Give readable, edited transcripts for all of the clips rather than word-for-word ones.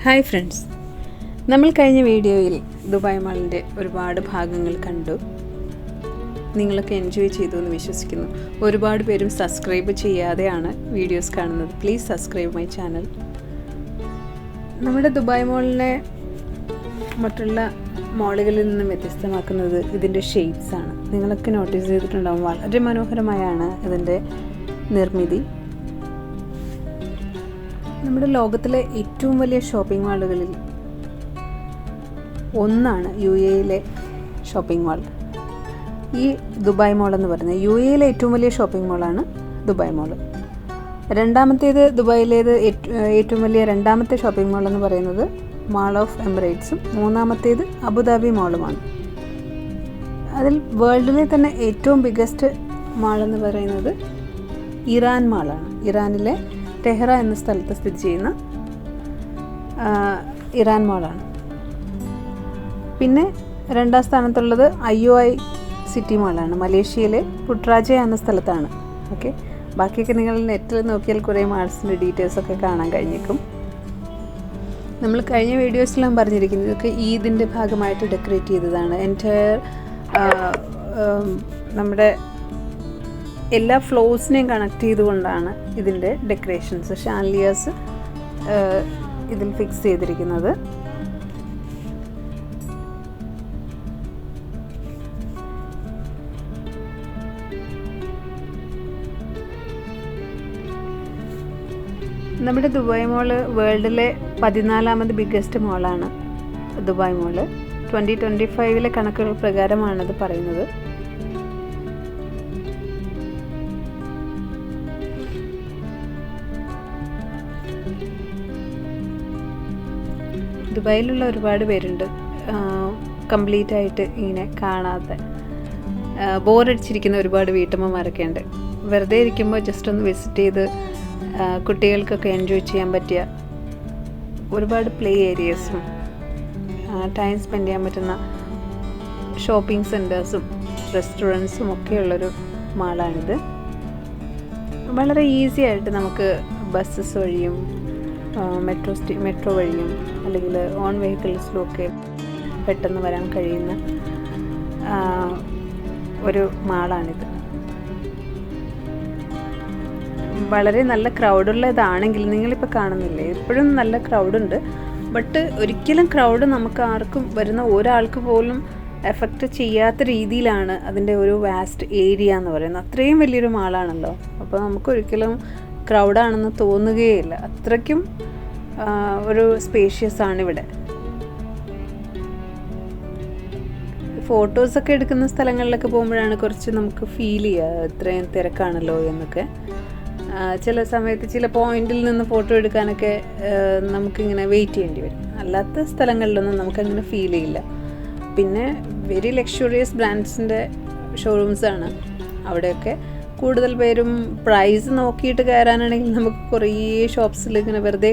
Hi friends, നമ്മൾ കഴിഞ്ഞ വീഡിയോയിൽ ദുബായ് മാളിൻ്റെ ഒരുപാട് ഭാഗങ്ങൾ കണ്ടു. നിങ്ങളൊക്കെ എൻജോയ് ചെയ്തു എന്ന് വിശ്വസിക്കുന്നു. ഒരുപാട് പേരും സബ്സ്ക്രൈബ് ചെയ്യാതെയാണ് വീഡിയോസ് കാണുന്നത്. Please subscribe my channel. നമ്മുടെ ദുബായ് മാളിനെ മറ്റുള്ള മാളുകളിൽ നിന്നും വ്യത്യസ്തമാക്കുന്നത് ഇതിൻ്റെ ഷേപ്സാണ്. നിങ്ങളൊക്കെ നോട്ടീസ് ചെയ്തിട്ടുണ്ടാകും, വളരെ മനോഹരമായാണ് ഇതിൻ്റെ നിർമ്മിതി. നമ്മുടെ ലോകത്തിലെ ഏറ്റവും വലിയ ഷോപ്പിംഗ് മാളുകളിൽ ഒന്നാണ് UAE ഷോപ്പിംഗ് മാൾ. ഈ ദുബായ് മാൾ എന്ന് പറയുന്നത് UAE ഏറ്റവും വലിയ ഷോപ്പിംഗ് മാളാണ് ദുബായ് മാൾ. രണ്ടാമത്തേത് ദുബായിലേത് ഏറ്റവും വലിയ രണ്ടാമത്തെ ഷോപ്പിംഗ് മാൾ എന്ന് പറയുന്നത് മാൾ ഓഫ് എമിറേറ്റ്സും മൂന്നാമത്തേത് അബുദാബി മാളുമാണ്. അതിൽ വേൾഡിലെ തന്നെ ഏറ്റവും ബിഗ്ഗസ്റ്റ് മാൾ എന്ന് പറയുന്നത് ഇറാൻ മാളാണ്. ഇറാനിലെ ടെഹ്റ എന്ന സ്ഥലത്ത് സ്ഥിതി ചെയ്യുന്ന ഇറാൻ മാളാണ്. പിന്നെ രണ്ടാം സ്ഥാനത്തുള്ളത് IOI സിറ്റി മാളാണ്. മലേഷ്യയിലെ പുട്രാജ എന്ന സ്ഥലത്താണ്. ഓക്കെ, ബാക്കിയൊക്കെ നിങ്ങൾ നെറ്റിൽ നോക്കിയാൽ കുറേ മാൾസിൻ്റെ ഡീറ്റെയിൽസൊക്കെ കാണാൻ കഴിഞ്ഞേക്കും. നമ്മൾ കഴിഞ്ഞ വീഡിയോസിലും പറഞ്ഞിരിക്കുന്നത് ഇതൊക്കെ ഈദിൻ്റെ ഭാഗമായിട്ട് ഡെക്കറേറ്റ് ചെയ്തതാണ്. എൻറ്റയർ നമ്മുടെ എല്ലാ ഫ്ലോസിനെയും കണക്ട് ചെയ്തുകൊണ്ടാണ് ഇതിൻ്റെ ഡെക്കറേഷൻസ്, ഷാൻലിയേഴ്സ് ഇതിൽ ഫിക്സ് ചെയ്തിരിക്കുന്നത്. നമ്മുടെ ദുബായ് മോള് വേൾഡിലെ 14ാമത് ബിഗ്ഗസ്റ്റ് മോളാണ് ദുബായ് മോള്. 2025 കണക്കുകൾ പ്രകാരമാണത് പറയുന്നത്. ദുബായിലുള്ള ഒരുപാട് പേരുണ്ട് കംപ്ലീറ്റ് ആയിട്ട് ഇങ്ങനെ കാണാതെ ബോറടിച്ചിരിക്കുന്ന ഒരുപാട് വീട്ടമ്മമാരൊക്കെ ഉണ്ട്. വെറുതെ ഇരിക്കുമ്പോൾ ജസ്റ്റ് ഒന്ന് വിസിറ്റ് ചെയ്ത് കുട്ടികൾക്കൊക്കെ എൻജോയ് ചെയ്യാൻ പറ്റിയ ഒരുപാട് പ്ലേ ഏരിയസും ടൈം സ്പെൻഡ് ചെയ്യാൻ പറ്റുന്ന ഷോപ്പിംഗ് സെൻറ്റേഴ്സും റെസ്റ്റോറൻറ്റ്സും ഒക്കെയുള്ളൊരു മാളാണിത്. വളരെ ഈസി ആയിട്ട് നമുക്ക് ബസ്സസ് വഴിയും മെട്രോ വഴിയും അല്ലെങ്കിൽ ഓൺ വെഹിക്കിൾസിലും ഒക്കെ പെട്ടെന്ന് വരാൻ കഴിയുന്ന ഒരു മാളാണിത്. വളരെ നല്ല ക്രൗഡുള്ളതാണെങ്കിൽ നിങ്ങളിപ്പോൾ കാണുന്നില്ലേ, എപ്പോഴും നല്ല ക്രൗഡുണ്ട്. ബട്ട് ഒരിക്കലും ക്രൗഡ് നമുക്ക് ആർക്കും വരുന്ന ഒരാൾക്ക് പോലും എഫക്റ്റ് ചെയ്യാത്ത രീതിയിലാണ് അതിൻ്റെ ഒരു വാസ്റ്റ് ഏരിയ എന്ന് പറയുന്നത്. അത്രയും വലിയൊരു മാളാണല്ലോ. അപ്പോൾ നമുക്കൊരിക്കലും ക്രൗഡാണെന്ന് തോന്നുകയില്ല. അത്രയ്ക്കും ഒരു സ്പേഷ്യസ് ആണ് ഇവിടെ. ഫോട്ടോസൊക്കെ എടുക്കുന്ന സ്ഥലങ്ങളിലൊക്കെ പോകുമ്പോഴാണ് കുറച്ച് നമുക്ക് ഫീൽ ചെയ്യുക ഇത്രയും തിരക്കാണല്ലോ എന്നൊക്കെ. ചില സമയത്ത് ചില പോയിന്റിൽ നിന്ന് ഫോട്ടോ എടുക്കാനൊക്കെ നമുക്കിങ്ങനെ വെയിറ്റ് ചെയ്യേണ്ടി വരും. അല്ലാത്ത സ്ഥലങ്ങളിലൊന്നും നമുക്കങ്ങനെ ഫീൽ ചെയ്യില്ല. പിന്നെ വെരി ലക്ഷറിയസ് ബ്രാൻഡ്സിൻ്റെ ഷോറൂംസാണ് അവിടെയൊക്കെ. കൂടുതൽ പേരും പ്രൈസ് നോക്കിയിട്ട് കയറാനാണെങ്കിൽ നമുക്ക് കുറേ ഷോപ്സിൽ ഇങ്ങനെ വെറുതെ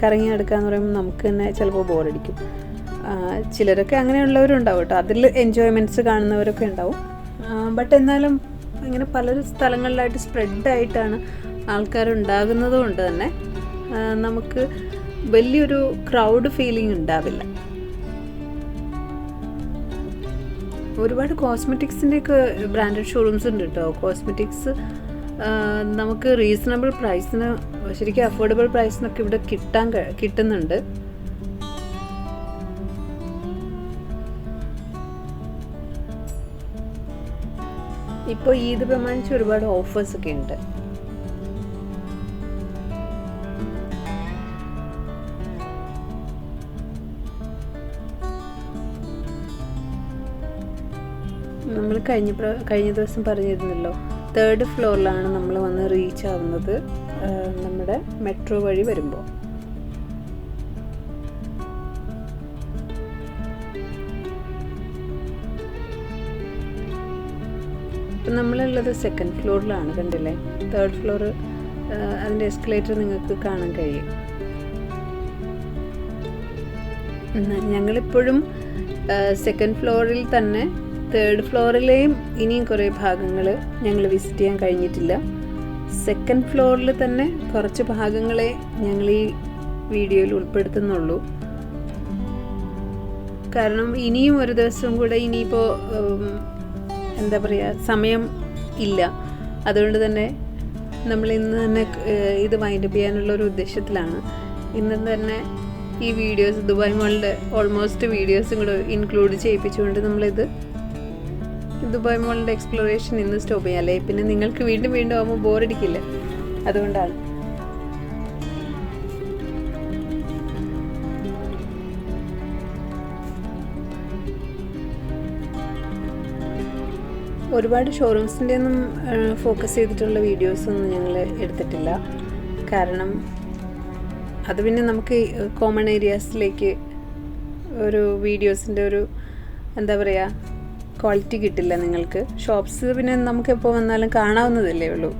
കറങ്ങി എടുക്കാമെന്ന് പറയുമ്പോൾ നമുക്ക് തന്നെ ചിലപ്പോൾ ബോറടിക്കും. ചിലരൊക്കെ അങ്ങനെയുള്ളവരുണ്ടാവും കേട്ടോ, അതിൽ എൻജോയ്മെൻറ്റ്സ് കാണുന്നവരൊക്കെ ഉണ്ടാവും. ബട്ട് എന്നാലും ഇങ്ങനെ പല സ്ഥലങ്ങളിലായിട്ട് സ്പ്രെഡായിട്ടാണ് ആൾക്കാരുണ്ടാകുന്നത് കൊണ്ട് തന്നെ നമുക്ക് വലിയൊരു ക്രൗഡ് ഫീലിംഗ് ഉണ്ടാവില്ല. ഒരുപാട് കോസ്മെറ്റിക്സിൻ്റെയൊക്കെ ബ്രാൻഡഡ് ഷോറൂംസ് ഉണ്ട് കേട്ടോ. കോസ്മെറ്റിക്സ് നമുക്ക് റീസണബിൾ പ്രൈസിന്, ശരിക്കും അഫോർഡബിൾ പ്രൈസിനൊക്കെ ഇവിടെ കിട്ടുന്നുണ്ട്. ഇപ്പോൾ ഈദ് പ്രമാണിച്ച് ഒരുപാട് ഓഫേഴ്സൊക്കെ ഉണ്ട്. നമ്മൾ കഴിഞ്ഞ ദിവസം പറഞ്ഞിരുന്നല്ലോ, 3rd ഫ്ലോറിലാണ് നമ്മൾ വന്ന് റീച്ച് ആവുന്നത് നമ്മുടെ മെട്രോ വഴി വരുമ്പോൾ. ഇപ്പം നമ്മളുള്ളത് 2nd ഫ്ലോറിലാണ്, കണ്ടില്ലേ. 3rd ഫ്ലോർ അതിൻ്റെ എസ്കലേറ്റർ നിങ്ങൾക്ക് കാണാൻ കഴിയും. ഞങ്ങളിപ്പോഴും 2nd ഫ്ലോറിൽ തന്നെ 3rd ഫ്ലോറിലെയും ഇനിയും കുറേ ഭാഗങ്ങൾ ഞങ്ങൾ വിസിറ്റ് ചെയ്യാൻ കഴിഞ്ഞിട്ടില്ല. 2nd ഫ്ലോറിൽ തന്നെ കുറച്ച് ഭാഗങ്ങളെ ഞങ്ങൾ ഈ വീഡിയോയിൽ ഉൾപ്പെടുത്തുന്നുള്ളൂ. കാരണം ഇനിയും ഒരു ദിവസം കൂടെ ഇനിയിപ്പോൾ എന്താ പറയുക, സമയം ഇല്ല. അതുകൊണ്ട് തന്നെ നമ്മൾ ഇന്ന് തന്നെ ഇത് വൈൻഡപ്പ് ചെയ്യാനുള്ളൊരു ഉദ്ദേശത്തിലാണ്. ഇന്ന് തന്നെ ഈ വീഡിയോസ്, ദുബായ് മോളിൻ്റെ ഓൾമോസ്റ്റ് വീഡിയോസും കൂടെ ഇൻക്ലൂഡ് ചെയ്യിപ്പിച്ചുകൊണ്ട് നമ്മളിത് ദുബായ് മോളിൻ്റെ എക്സ്പ്ലോറേഷൻ ഇന്ന് സ്റ്റോപ്പ് ചെയ്യാം. അല്ലേ പിന്നെ നിങ്ങൾക്ക് വീണ്ടും വീണ്ടും ആകുമ്പോൾ ബോറടിക്കില്ല. അതുകൊണ്ടാണ്. ഒരുപാട് ഷോറൂംസിൻ്റെ ഒന്നും ഫോക്കസ് ചെയ്തിട്ടുള്ള വീഡിയോസൊന്നും ഞങ്ങൾ എടുത്തിട്ടില്ല. കാരണം അത് പിന്നെ നമുക്ക് കോമൺ ഏരിയാസിലേക്ക് ഒരു വീഡിയോസിൻ്റെ ഒരു എന്താ പറയുക ക്വാളിറ്റി കിട്ടില്ല നിങ്ങൾക്ക്. ഷോപ്സ് പിന്നെ നമുക്ക് എപ്പോൾ വന്നാലും കാണാവുന്നതല്ലേ ഉള്ളൂ.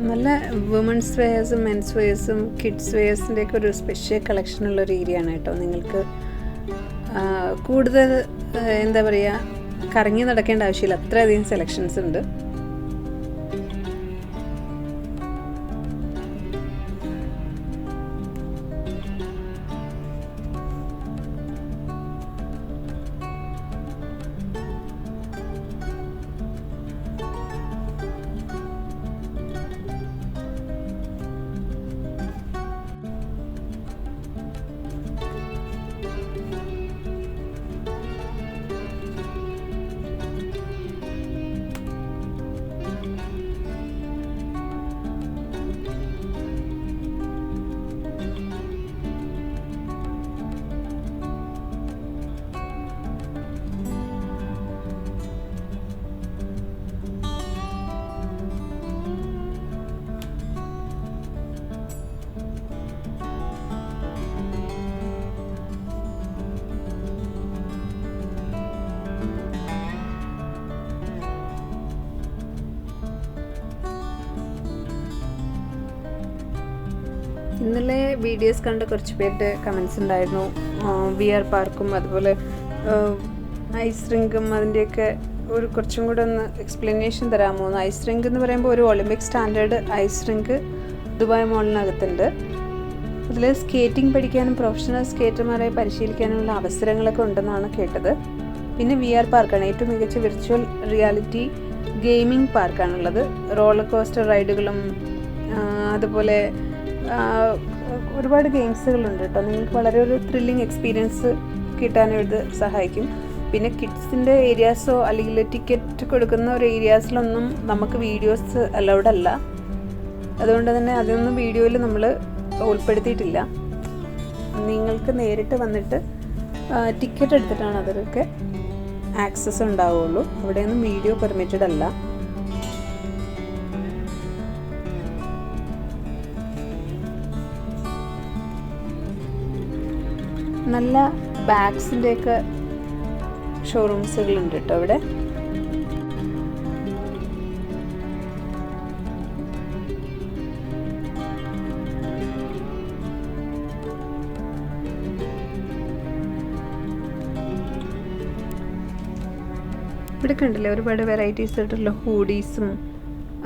നല്ല വുമൻസ് വെയേഴ്സും മെൻസ് വെയേഴ്സും കിഡ്സ് വെയേഴ്സിൻ്റെയൊക്കെ ഒരു സ്പെഷ്യൽ കളക്ഷനുള്ളൊരു ഏരിയയാണ് കേട്ടോ. നിങ്ങൾക്ക് കൂടുതൽ എന്താ പറയുക കറങ്ങി നടക്കേണ്ട ആവശ്യമില്ല, അത്രയധികം സെലക്ഷൻസ് ഉണ്ട്. ഇന്നലെ വീഡിയോസ് കണ്ട് കുറച്ച് പേരുടെ കമൻസ് ഉണ്ടായിരുന്നു. VR പാർക്കും അതുപോലെ ഐസ് റിങ്കും അതിൻ്റെയൊക്കെ ഒരു കുറച്ചും കൂടെ ഒന്ന് എക്സ്പ്ലനേഷൻ തരാമോ എന്ന്. ഐസ് റിങ്ക് എന്ന് പറയുമ്പോൾ ഒരു Olympic standard ice rink Dubai മോളിനകത്തുണ്ട്. അതിൽ സ്കേറ്റിംഗ് പഠിക്കാനും പ്രൊഫഷണൽ സ്കേറ്റർമാരെ പരിശീലിക്കാനുള്ള അവസരങ്ങളൊക്കെ ഉണ്ടെന്നാണ് കേട്ടത്. പിന്നെ VR പാർക്കാണ്, ഏറ്റവും മികച്ച വിർച്വൽ റിയാലിറ്റി ഗെയിമിംഗ് പാർക്കാണുള്ളത്. റോളർ കോസ്റ്റർ റൈഡുകളും അതുപോലെ ഒരുപാട് ഗെയിംസുകളുണ്ട് കേട്ടോ. നിങ്ങൾക്ക് വളരെ ഒരു ത്രില്ലിങ് എക്സ്പീരിയൻസ് കിട്ടാനും ഇത് സഹായിക്കും. പിന്നെ കിഡ്സിൻ്റെ ഏരിയാസോ അല്ലെങ്കിൽ ടിക്കറ്റ് കൊടുക്കുന്ന ഒരു ഏരിയാസിലൊന്നും നമുക്ക് വീഡിയോസ് അലൗഡ് അല്ല. അതുകൊണ്ട് തന്നെ അതൊന്നും വീഡിയോയിൽ നമ്മൾ ഉൾപ്പെടുത്തിയിട്ടില്ല. നിങ്ങൾക്ക് നേരിട്ട് വന്നിട്ട് ടിക്കറ്റ് എടുത്തിട്ടാണ് അതൊക്കെ ആക്സസ് ഉണ്ടാവുകയുള്ളൂ. അവിടെയൊന്നും വീഡിയോ പെർമിറ്റഡ് അല്ല. നല്ല ബാഗ്സിൻ്റെയൊക്കെ ഷോറൂംസുകളുണ്ട് കേട്ടോ ഇവിടെ. ഇവിടെ കണ്ടില്ലേ ഒരുപാട് വെറൈറ്റീസ് ആയിട്ടുള്ള ഹൂഡീസും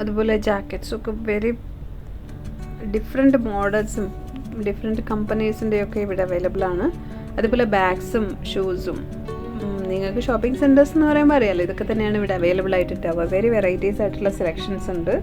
അതുപോലെ ജാക്കറ്റ്സും ഒക്കെ വെരി ഡിഫറെൻറ്റ് മോഡൽസും ഡിഫറെൻറ്റ് കമ്പനീസിൻ്റെയൊക്കെ ഇവിടെ അവൈലബിൾ ആണ്. അതുപോലെ ബാഗ്സും ഷൂസും. നിങ്ങൾക്ക് ഷോപ്പിംഗ് സെൻറ്റേഴ്സ് എന്ന് പറയുമ്പോൾ അറിയാമല്ലോ, ഇതൊക്കെ തന്നെയാണ് ഇവിടെ അവൈലബിൾ ആയിട്ടുണ്ടാവുക. വെരി വെറൈറ്റീസ് ആയിട്ടുള്ള സെലക്ഷൻസ് ഉണ്ട്.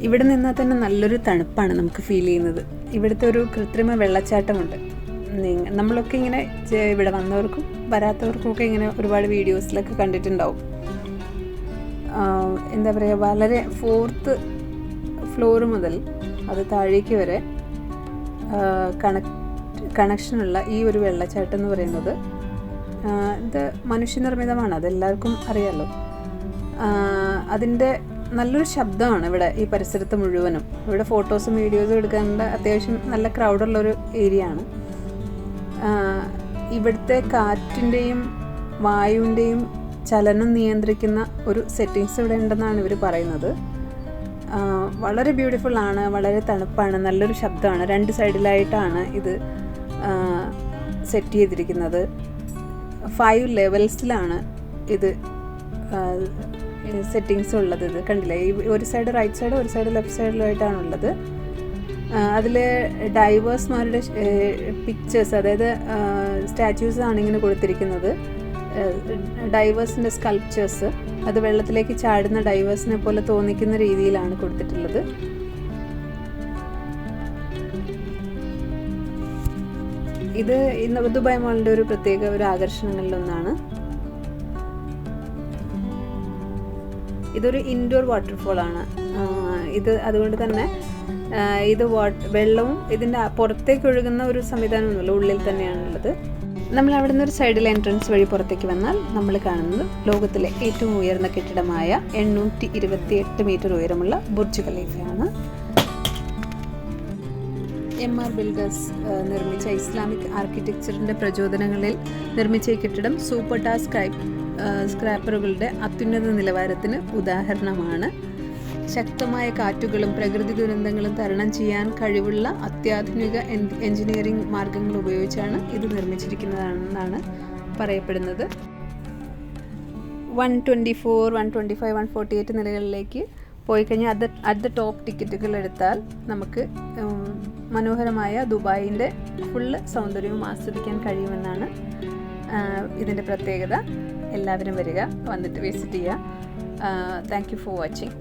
ഇവിടെ നിന്നാൽ തന്നെ നല്ലൊരു തണുപ്പാണ് നമുക്ക് ഫീൽ ചെയ്യുന്നത്. ഇവിടുത്തെ ഒരു കൃത്രിമ വെള്ളച്ചാട്ടമുണ്ട്. നമ്മളൊക്കെ ഇങ്ങനെ ഇവിടെ വന്നവർക്കും വരാത്തവർക്കും ഒക്കെ ഇങ്ങനെ ഒരുപാട് വീഡിയോസിലൊക്കെ കണ്ടിട്ടുണ്ടാവും. എന്താ പറയുക, വളരെ 4th ഫ്ലോർ മുതൽ അത് താഴേക്ക് വരെ കണക്ഷനുള്ള ഈ ഒരു വെള്ളച്ചാട്ടം എന്ന് പറയുന്നത് ഇത് മനുഷ്യനിർമ്മിതമാണ്, അതെല്ലാവർക്കും അറിയാമല്ലോ. അതിൻ്റെ നല്ലൊരു ശബ്ദമാണ് ഇവിടെ ഈ പരിസരത്ത് മുഴുവനും. ഇവിടെ ഫോട്ടോസും വീഡിയോസും എടുക്കാനുള്ള അത്യാവശ്യം നല്ല ക്രൗഡുള്ളൊരു ഏരിയ ആണ്. ഇവിടുത്തെ കാറ്റിൻ്റെയും വായുവിൻ്റെയും ചലനം നിയന്ത്രിക്കുന്ന ഒരു സെറ്റിങ്സ് ഇവിടെ ഉണ്ടെന്നാണ് ഇവർ പറയുന്നത്. വളരെ ബ്യൂട്ടിഫുൾ ആണ്, വളരെ തണുപ്പാണ്, നല്ലൊരു ശബ്ദമാണ്. 2 സൈഡിലായിട്ടാണ് ഇത് സെറ്റ് ചെയ്തിരിക്കുന്നത്. 5 ലെവൽസിലാണ് ഇത് സെറ്റിങ്സ് ഉള്ളത്. ഇത് കണ്ടില്ലേ, ഈ ഒരു സൈഡ് റൈറ്റ് സൈഡ്, ഒരു സൈഡ് ലെഫ്റ്റ് സൈഡിലായിട്ടാണുള്ളത്. അതിൽ ഡൈവേഴ്സ്മാരുടെ പിക്ചേഴ്സ്, അതായത് സ്റ്റാച്യൂസ് ആണ് ഇങ്ങനെ കൊടുത്തിരിക്കുന്നത്. ഡൈവേഴ്സിൻ്റെ സ്കൾപ്ചേഴ്സ്, അത് വെള്ളത്തിലേക്ക് ചാടുന്ന ഡൈവേഴ്സിനെ പോലെ തോന്നിക്കുന്ന രീതിയിലാണ് കൊടുത്തിട്ടുള്ളത്. ഇത് ഇന്ന് ദുബായ് മോളിൻ്റെ ഒരു പ്രത്യേക ഒരു ആകർഷണങ്ങളിലൊന്നാണ്. ഇതൊരു ഇൻഡോർ വാട്ടർഫോൾ ആണ്. ഇത് അതുകൊണ്ട് തന്നെ ഇത് വെള്ളവും ഇതിൻ്റെ പുറത്തേക്ക് ഒഴുകുന്ന ഒരു സംവിധാനമൊന്നുമില്ല, ഉള്ളിൽ തന്നെയാണുള്ളത്. നമ്മൾ അവിടെ നിന്ന് ഒരു സൈഡിൽ എൻട്രൻസ് വഴി പുറത്തേക്ക് വന്നാൽ നമ്മൾ കാണുന്നത് ലോകത്തിലെ ഏറ്റവും ഉയർന്ന കെട്ടിടമായ 828 മീറ്റർ ഉയരമുള്ള ബുർജ് ഖലീഫയാണ്. MR ബിൽഡേഴ്സ് നിർമ്മിച്ച ഇസ്ലാമിക് ആർക്കിടെക്ചറിൻ്റെ പ്രചോദനങ്ങളിൽ നിർമ്മിച്ച ഈ കെട്ടിടം സൂപ്പർട്ടാ സ്ക്രാപ്പറുകളുടെ അത്യുന്നത നിലവാരത്തിന് ഉദാഹരണമാണ്. ശക്തമായ കാറ്റുകളും പ്രകൃതി ദുരന്തങ്ങളും തരണം ചെയ്യാൻ കഴിവുള്ള അത്യാധുനിക എഞ്ചിനീയറിംഗ് മാർഗങ്ങൾ ഉപയോഗിച്ചാണ് ഇത് നിർമ്മിച്ചിരിക്കുന്നതെന്നാണ് പറയപ്പെടുന്നത്. 124, 125, 148 നിലകളിലേക്ക് പോയി കഴിഞ്ഞാൽ അറ്റ് ദ ടോപ്പ് ടിക്കറ്റുകൾ എടുത്താൽ നമുക്ക് മനോഹരമായ ദുബായിൻ്റെ ഫുള്ള് സൗന്ദര്യവും ആസ്വദിക്കാൻ കഴിയുമെന്നാണ് ഇതിൻ്റെ പ്രത്യേകത. എല്ലാവരും വരിക, വന്നിട്ട് വിസിറ്റ് ചെയ്യുക. Thank you for watching.